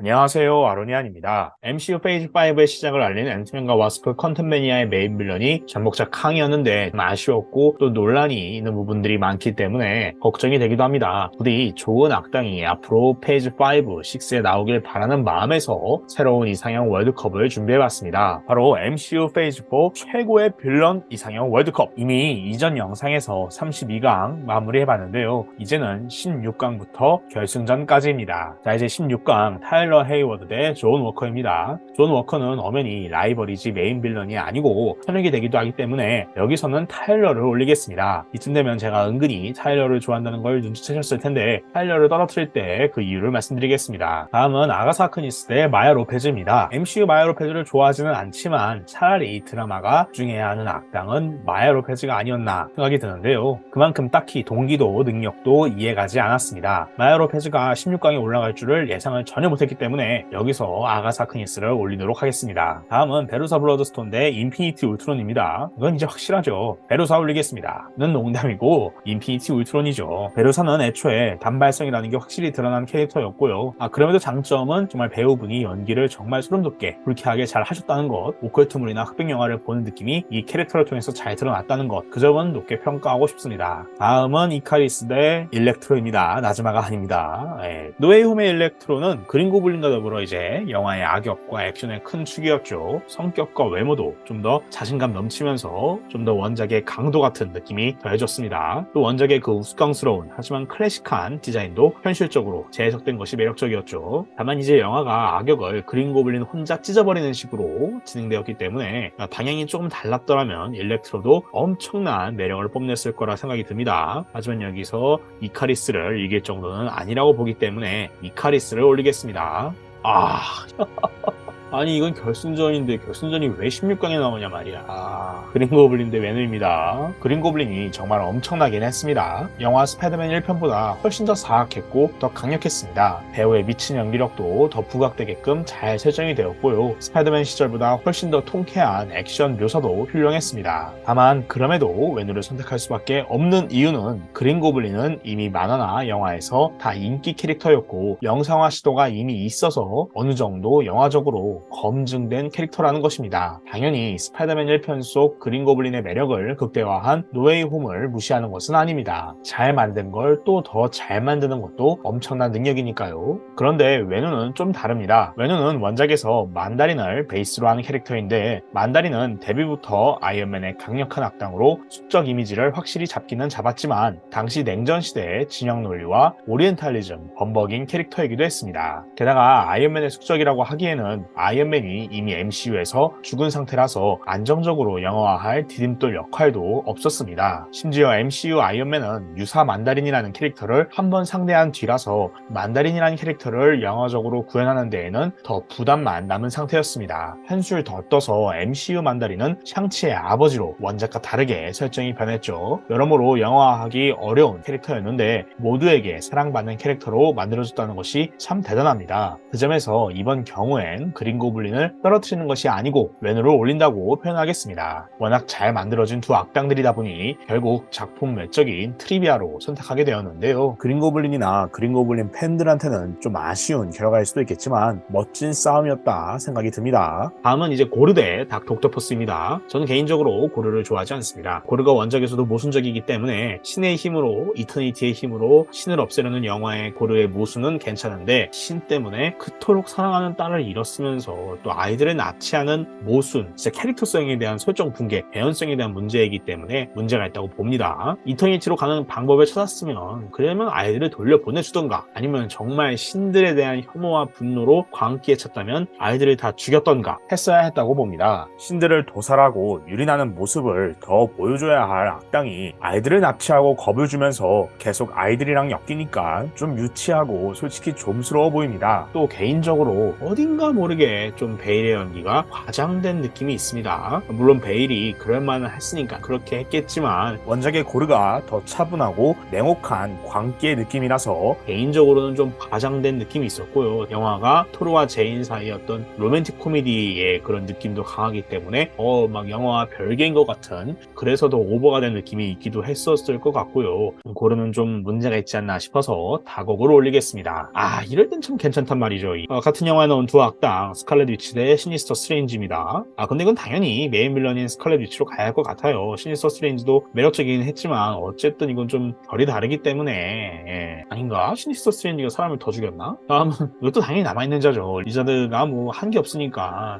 안녕하세요, 아로니안입니다. MCU 페이지 5의 시작을 알린 앤트맨과 와스프 퀀텀매니아의 메인 빌런이 전복자 캉이었는데 좀 아쉬웠고 또 논란이 있는 부분들이 많기 때문에 걱정이 되기도 합니다. 부디 좋은 악당이 앞으로 페이지 5, 6에 나오길 바라는 마음에서 새로운 이상형 월드컵을 준비해봤습니다. 바로 MCU 페이지 4 최고의 빌런 이상형 월드컵. 이미 이전 영상에서 32강 마무리해봤는데요. 이제는 16강부터 결승전까지입니다. 자, 이제 16강 타일러 헤이워드 대 존 워커입니다. 존 워커는 엄연히 라이벌이지 메인 빌런이 아니고 현역이 되기도 하기 때문에 여기서는 타일러를 올리겠습니다. 이쯤 되면 제가 은근히 타일러를 좋아한다는 걸 눈치채셨을 텐데 타일러를 떨어뜨릴 때 그 이유를 말씀드리겠습니다. 다음은 아가사 크니스 대 마야 로페즈입니다. MCU 마야 로페즈를 좋아하지는 않지만 차라리 이 드라마가 중요해야 하는 악당은 마야 로페즈가 아니었나 생각이 드는데요. 그만큼 딱히 동기도 능력도 이해가지 않았습니다. 마야 로페즈가 16강에 올라갈 줄을 예상을 전혀 못했기 때문에 여기서 아가사 크니스를 올리도록 하겠습니다. 다음은 베루사 블러드스톤 대 인피니티 울트론입니다. 이건 이제 확실하죠. 베루사 올리겠습니다. 는 농담이고 인피니티 울트론이죠. 베루사는 애초에 단발성이라는 게 확실히 드러난 캐릭터였고요. 그럼에도 장점은 정말 배우분이 연기를 정말 소름돋게 불쾌하게 잘 하셨다는 것, 오컬트물이나 흑백 영화를 보는 느낌이 이 캐릭터를 통해서 잘 드러났다는 것, 그 점은 높게 평가하고 싶습니다. 다음은 이카리스 대 일렉트로입니다. 나즈마가 아닙니다. 노웨이홈의 일렉트로는 그린 고블린과 더불어 이제 영화의 악역과 액션의 큰 축이었죠. 성격과 외모도 좀 더 자신감 넘치면서 좀 더 원작의 강도 같은 느낌이 더해졌습니다. 또 원작의 그 우스꽝스러운 하지만 클래식한 디자인도 현실적으로 재해석된 것이 매력적이었죠. 다만 이제 영화가 악역을 그린 고블린 혼자 찢어버리는 식으로 진행되었기 때문에 방향이 조금 달랐더라면 일렉트로도 엄청난 매력을 뽐냈을 거라 생각이 듭니다. 하지만 여기서 이카리스를 이길 정도는 아니라고 보기 때문에 이카리스를 올리겠습니다. 아니 이건 결승전인데 결승전이 왜 16강에 나오냐 말이야. 그린 고블린 대 venom입니다. 그린 고블린이 정말 엄청나긴 했습니다. 영화 스파이더맨 1편보다 훨씬 더 사악했고 더 강력했습니다. 배우의 미친 연기력도 더 부각되게끔 잘 설정이 되었고요. 스파이더맨 시절보다 훨씬 더 통쾌한 액션 묘사도 훌륭했습니다. 다만 그럼에도 venom을 선택할 수밖에 없는 이유는 그린 고블린은 이미 만화나 영화에서 다 인기 캐릭터였고 영상화 시도가 이미 있어서 어느 정도 영화적으로 검증된 캐릭터라는 것입니다. 당연히 스파이더맨 1편 속 그린 고블린의 매력을 극대화한 노웨이 홈을 무시하는 것은 아닙니다. 잘 만든 걸 또 더 잘 만드는 것도 엄청난 능력이니까요. 그런데 외누는 좀 다릅니다. 외누는 원작에서 만다린을 베이스로 하는 캐릭터인데 만다린은 데뷔부터 아이언맨의 강력한 악당으로 수적 이미지를 확실히 잡기는 잡았지만 당시 냉전 시대의 진영 논리와 오리엔탈리즘, 범벅인 캐릭터이기도 했습니다. 게다가 아이언맨의 숙적이라고 하기에는 아이언맨이 이미 MCU에서 죽은 상태라서 안정적으로 영화화할 디딤돌 역할도 없었습니다. 심지어 MCU 아이언맨은 유사 만다린이라는 캐릭터를 한 번 상대한 뒤라서 만다린이라는 캐릭터를 영화적으로 구현하는 데에는 더 부담만 남은 상태였습니다. 한술 더 떠서 MCU 만다린은 샹치의 아버지로 원작과 다르게 설정이 변했죠. 여러모로 영화화하기 어려운 캐릭터였는데 모두에게 사랑받는 캐릭터로 만들어졌다는 것이 참 대단합니다. 그 점에서 이번 경우엔 그린 고블린을 떨어뜨리는 것이 아니고 venom을 올린다고 표현하겠습니다. 워낙 잘 만들어진 두 악당들이다 보니 결국 작품 외적인 트리비아로 선택하게 되었는데요. 그린 고블린이나 그린 고블린 팬들한테는 좀 아쉬운 결과일 수도 있겠지만 멋진 싸움이었다 생각이 듭니다. 다음은 이제 고르 대 닥터 옥토퍼스입니다. 저는 개인적으로 고르를 좋아하지 않습니다. 고르가 원작에서도 모순적이기 때문에 신의 힘으로 이터니티의 힘으로 신을 없애려는 영화의 고르의 모순은 괜찮은데 신 때문에 그토록 사랑하는 딸을 잃었으면서 또 아이들을 납치하는 모순, 진짜 캐릭터성에 대한 설정 붕괴, 개연성에 대한 문제이기 때문에 문제가 있다고 봅니다. 이터니티로 가는 방법을 찾았으면 그러면 아이들을 돌려보내주던가 아니면 정말 신들에 대한 혐오와 분노로 광기에 찼다면 아이들을 다 죽였던가 했어야 했다고 봅니다. 신들을 도살하고 유린하는 모습을 더 보여줘야 할 악당이 아이들을 납치하고 겁을 주면서 계속 아이들이랑 엮이니까 좀 유치하고 솔직히 좀스러워 보입니다. 또 개인적으로 어딘가 모르게 그런데 좀 베일의 연기가 과장된 느낌이 있습니다. 물론 베일이 그럴 만은 했으니까 그렇게 했겠지만 원작의 고르가 더 차분하고 냉혹한 광기의 느낌이라서 개인적으로는 좀 과장된 느낌이 있었고요. 영화가 토르와 제인 사이의 어떤 로맨틱 코미디의 그런 느낌도 강하기 때문에 막 영화와 별개인 것 같은, 그래서 더 오버가 된 느낌이 있기도 했었을 것 같고요. 고르는 좀 문제가 있지 않나 싶어서 다곡으로 올리겠습니다. 이럴 땐 참 괜찮단 말이죠. 같은 영화에 나온 두 악당 스칼렛 위치 대 시니스터 스트레인지입니다. 근데 이건 당연히 메인 빌런인 스칼렛 위치로 가야 할 것 같아요. 시니스터 스트레인지도 매력적이긴 했지만 어쨌든 이건 좀 결이 다르기 때문에 아닌가? 시니스터 스트레인지가 사람을 더 죽였나? 다음은 이것도 당연히 남아있는 자죠. 리자드가 뭐 한 게 없으니까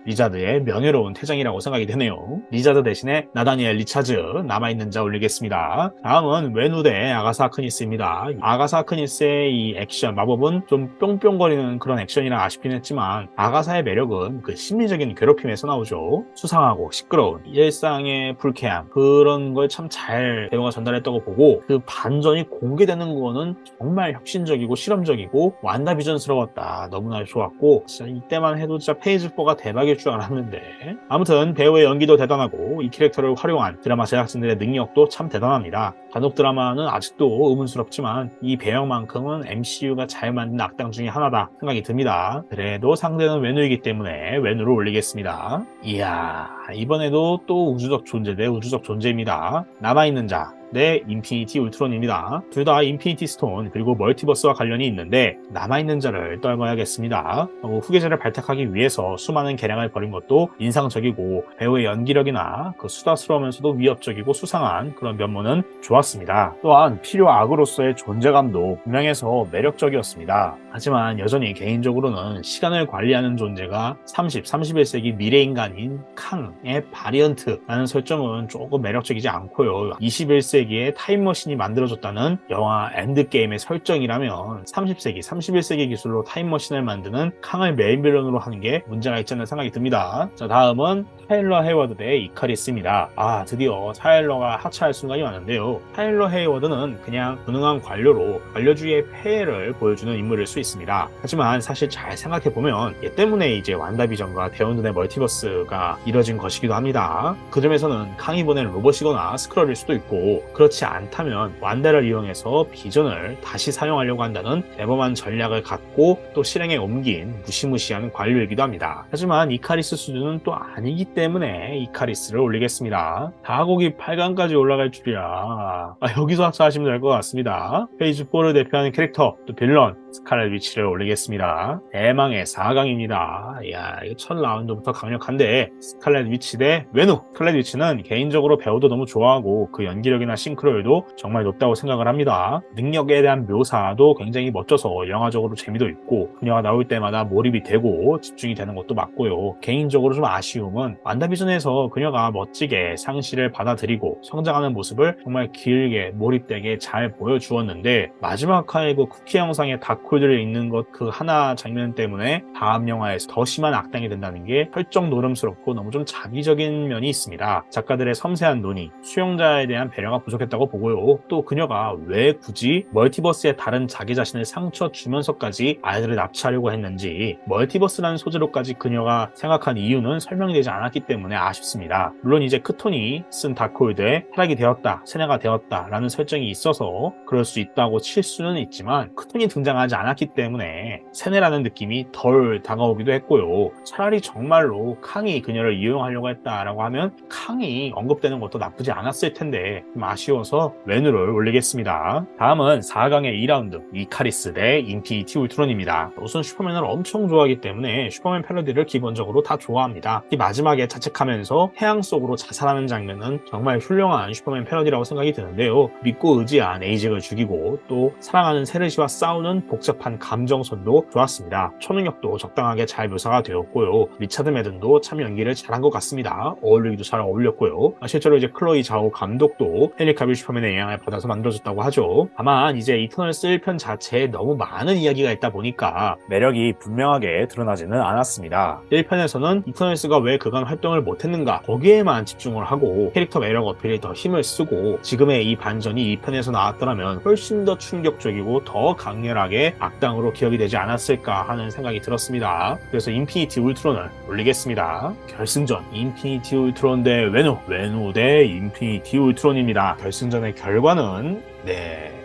리자드의 명예로운 퇴장이라고 생각이 되네요. 리자드 대신에 나다니엘 리차즈 남아있는 자 올리겠습니다. 다음은 웨누 대 아가사 하크니스입니다. 아가사 하크니스의 이 액션 마법은 좀 뿅뿅거리는 그런 액션이라 아쉽긴 했지만 아가사의 매력은 그 심리적인 괴롭힘에서 나오죠. 수상하고 시끄러운 일상의 불쾌함, 그런 걸 참 잘 배우가 전달했다고 보고, 그 반전이 공개되는 거는 정말 혁신적이고 실험적이고 완다비전스러웠다. 너무나 좋았고 진짜 이때만 해도 진짜 페이지 4가 대박일 줄 알았는데, 아무튼 배우의 연기도 대단하고 이 캐릭터를 활용한 드라마 제작진들의 능력도 참 대단합니다. 간혹 드라마는 아직도 의문스럽지만 이 배역만큼은 MCU가 잘 만든 악당 중에 하나다 생각이 듭니다. 그래도 상대는 웨누이기 때문에 웨누를 올리겠습니다. 이야, 이번에도 또 우주적 존재 대 우주적 존재입니다. 남아있는 자 네, 인피니티 울트론입니다. 둘 다 인피니티 스톤 그리고 멀티버스와 관련이 있는데 남아있는 자를 떨궈야겠습니다. 후계자를 발탁하기 위해서 수많은 계량을 벌인 것도 인상적이고 배우의 연기력이나 그 수다스러우면서도 위협적이고 수상한 그런 면모는 좋았습니다. 또한 필요 악으로서의 존재감도 분명해서 매력적이었습니다. 하지만 여전히 개인적으로는 시간을 관리하는 존재가 31세기 미래인간인 캉의 바리언트라는 설정은 조금 매력적이지 않고요. 21세기에 타임머신이 만들어졌다는 영화 엔드게임의 설정이라면 30세기, 31세기 기술로 타임머신을 만드는 캉을 메인 빌런으로 하는 게 문제가 있지 않나 생각이 듭니다. 자, 다음은 타일러 헤이워드 대 이카리스입니다. 드디어 타일러가 하차할 순간이 왔는데요. 타일러 헤이워드는 그냥 무능한 관료로 관료주의의 폐해를 보여주는 인물일 수 있습니다. 하지만 사실 잘 생각해보면 얘 때문에 이제 완다비전과 대원군의 멀티버스가 이뤄진 것이기도 합니다. 그 점에서는 캉이 보낸 로봇이거나 스크럴일 수도 있고, 그렇지 않다면 완다를 이용해서 비전을 다시 사용하려고 한다는 대범한 전략을 갖고 또 실행에 옮긴 무시무시한 관료이기도 합니다. 하지만 이카리스 수준은 또 아니기 때문에 이카리스를 올리겠습니다. 다곡이 8강까지 올라갈 줄이야. 여기서 하차하시면 될 것 같습니다. 페이지 4를 대표하는 캐릭터, 또 빌런 스칼렛 위치를 올리겠습니다. 대망의 4강입니다. 이야, 이거 첫 라운드부터 강력한데 스칼렛 위치 대 웨누. 스칼렛 위치는 개인적으로 배우도 너무 좋아하고 그 연기력이나 싱크로율도 정말 높다고 생각을 합니다. 능력에 대한 묘사도 굉장히 멋져서 영화적으로 재미도 있고 그녀가 나올 때마다 몰입이 되고 집중이 되는 것도 맞고요. 개인적으로 좀 아쉬움은 완다비전에서 그녀가 멋지게 상실을 받아들이고 성장하는 모습을 정말 길게 몰입되게 잘 보여주었는데 마지막 화의 그 쿠키 영상의 다크홀드를 읽는 것 그 하나 장면 때문에 다음 영화에서 더 심한 악당이 된다는 게 펄쩍 노름스럽고 너무 좀 자기적인 면이 있습니다. 작가들의 섬세한 논의, 수용자에 대한 배려가 부족했다고 보고요. 또 그녀가 왜 굳이 멀티버스의 다른 자기 자신을 상처 주면서까지 아이들을 납치하려고 했는지, 멀티버스라는 소재로까지 그녀가 생각한 이유는 설명이 되지 않았기 때문에 아쉽습니다. 물론 이제 크톤이 쓴 다크홀드에 타락이 되었다, 세뇌가 되었다 라는 설정이 있어서 그럴 수 있다고 칠 수는 있지만 크톤이 등장하지 않았기 때문에 세뇌라는 느낌이 덜 다가오기도 했고요. 차라리 정말로 캉이 그녀를 이용하려고 했다라고 하면 캉이 언급되는 것도 나쁘지 않았을 텐데 좀 아쉬워서 웨누를 올리겠습니다. 다음은 4강의 2라운드 이카리스 대 인피니티 울트론입니다. 우선 슈퍼맨을 엄청 좋아하기 때문에 슈퍼맨 패러디를 기본적으로 다 좋아합니다. 이 마지막에 자책하면서 해양 속으로 자살하는 장면은 정말 훌륭한 슈퍼맨 패러디라고 생각이 드는데요. 믿고 의지한 에이직을 죽이고 또 사랑하는 세르시와 싸우는 복잡한 감정선도 좋았습니다. 초능력도 적당하게 잘 묘사가 되었고요. 리차드 매든도 참 연기를 잘한 것 같습니다. 어울리기도 잘 어울렸고요. 실제로 이제 클로이 자오 감독도 헨리 카빌 슈퍼맨의 영향을 받아서 만들어졌다고 하죠. 다만 이제 이터널스 1편 자체에 너무 많은 이야기가 있다 보니까 매력이 분명하게 드러나지는 않았습니다. 1편에서는 이터널스가 왜 그간 활동을 못했는가 거기에만 집중을 하고 캐릭터 매력 어필에 더 힘을 쓰고, 지금의 이 반전이 2편에서 나왔더라면 훨씬 더 충격적이고 더 강렬하게 최고의 악당으로 기억이 되지 않았을까 하는 생각이 들었습니다. 그래서 인피니티 울트론을 올리겠습니다. 결승전 인피니티 울트론 대 외누 대 인피니티 울트론입니다. 결승전의 결과는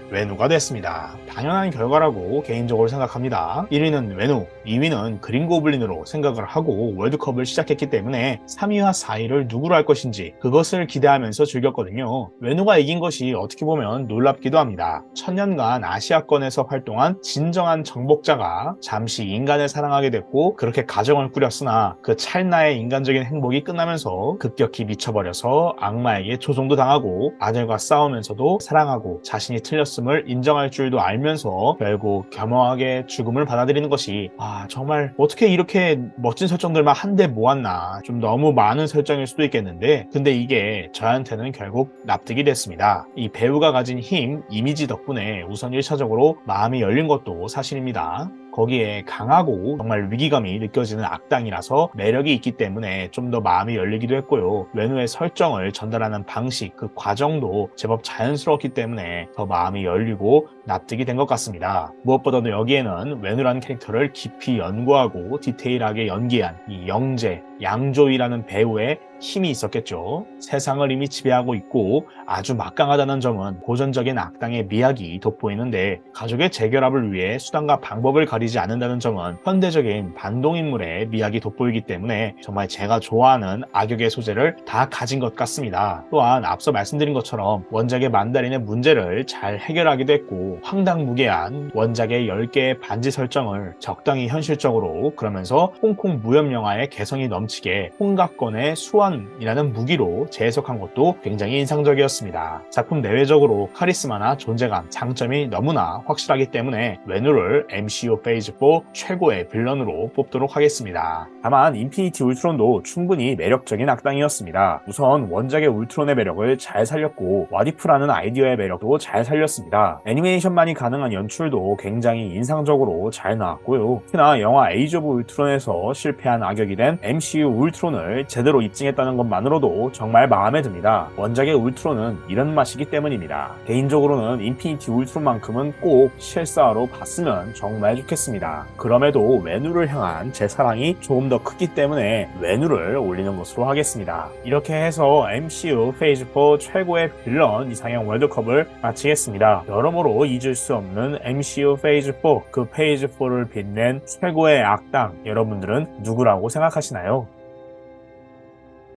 외누가 됐습니다. 당연한 결과라고 개인적으로 생각합니다. 1위는 외누, 2위는 그린고블린으로 생각을 하고 월드컵을 시작했기 때문에 3위와 4위를 누구로 할 것인지 그것을 기대하면서 즐겼거든요. 외누가 이긴 것이 어떻게 보면 놀랍기도 합니다. 천년간 아시아권에서 활동한 진정한 정복자가 잠시 인간을 사랑하게 됐고 그렇게 가정을 꾸렸으나 그 찰나의 인간적인 행복이 끝나면서 급격히 미쳐버려서 악마에게 조종도 당하고 아들과 싸우면서도 사랑하고 자신이 틀렸음을 인정할 줄도 알면서 결국 겸허하게 죽음을 받아들이는 것이 정말 어떻게 이렇게 멋진 설정들만 한데 모았나, 좀 너무 많은 설정일 수도 있겠는데 근데 이게 저한테는 결국 납득이 됐습니다. 이 배우가 가진 힘, 이미지 덕분에 우선 1차적으로 마음이 열린 것도 사실입니다. 거기에 강하고 정말 위기감이 느껴지는 악당이라서 매력이 있기 때문에 좀 더 마음이 열리기도 했고요. 외누의 설정을 전달하는 방식, 그 과정도 제법 자연스러웠기 때문에 더 마음이 열리고 납득이 된 것 같습니다. 무엇보다도 여기에는 외누라는 캐릭터를 깊이 연구하고 디테일하게 연기한 이 영재, 양조위라는 배우의 힘이 있었겠죠. 세상을 이미 지배하고 있고 아주 막강하다는 점은 고전적인 악당의 미학이 돋보이는데 가족의 재결합을 위해 수단과 방법을 가리지 않는다는 점은 현대적인 반동인물의 미학이 돋보이기 때문에 정말 제가 좋아하는 악역의 소재를 다 가진 것 같습니다. 또한 앞서 말씀드린 것처럼 원작의 만다린의 문제를 잘 해결하기도 했고 황당무계한 원작의 10개의 반지 설정을 적당히 현실적으로 그러면서 홍콩 무협영화의 개성이 넘치게 홍각권의 수완이라는 무기로 재해석한 것도 굉장히 인상적이었습니다. 작품 내외적으로 카리스마나 존재감, 장점이 너무나 확실하기 때문에 외누를 MCU 페이즈 4 최고의 빌런으로 뽑도록 하겠습니다. 다만 인피니티 울트론도 충분히 매력적인 악당이었습니다. 우선 원작의 울트론의 매력을 잘 살렸고 와디프라는 아이디어의 매력도 잘 살렸습니다. 애니메이션만이 가능한 연출도 굉장히 인상적으로 잘 나왔고요. 특히나 영화 에이지 오브 울트론에서 실패한 악역이 된 MCU 울트론을 제대로 입증했다는 것만으로도 정말 마음에 듭니다. 원작의 울트론은 이런 맛이기 때문입니다. 개인적으로는 인피니티 울트론만큼은 꼭 실사화로 봤으면 정말 좋겠습니다. 그럼에도 외누를 향한 제 사랑이 조금 더 크기 때문에 외누를 올리는 것으로 하겠습니다. 이렇게 해서 MCU 페이즈 4 최고의 빌런 이상형 월드컵을 마치겠습니다. 여러모로 잊을 수 없는 MCU 페이즈 4, 그 페이즈 4를 빛낸 최고의 악당, 여러분들은 누구라고 생각하시나요?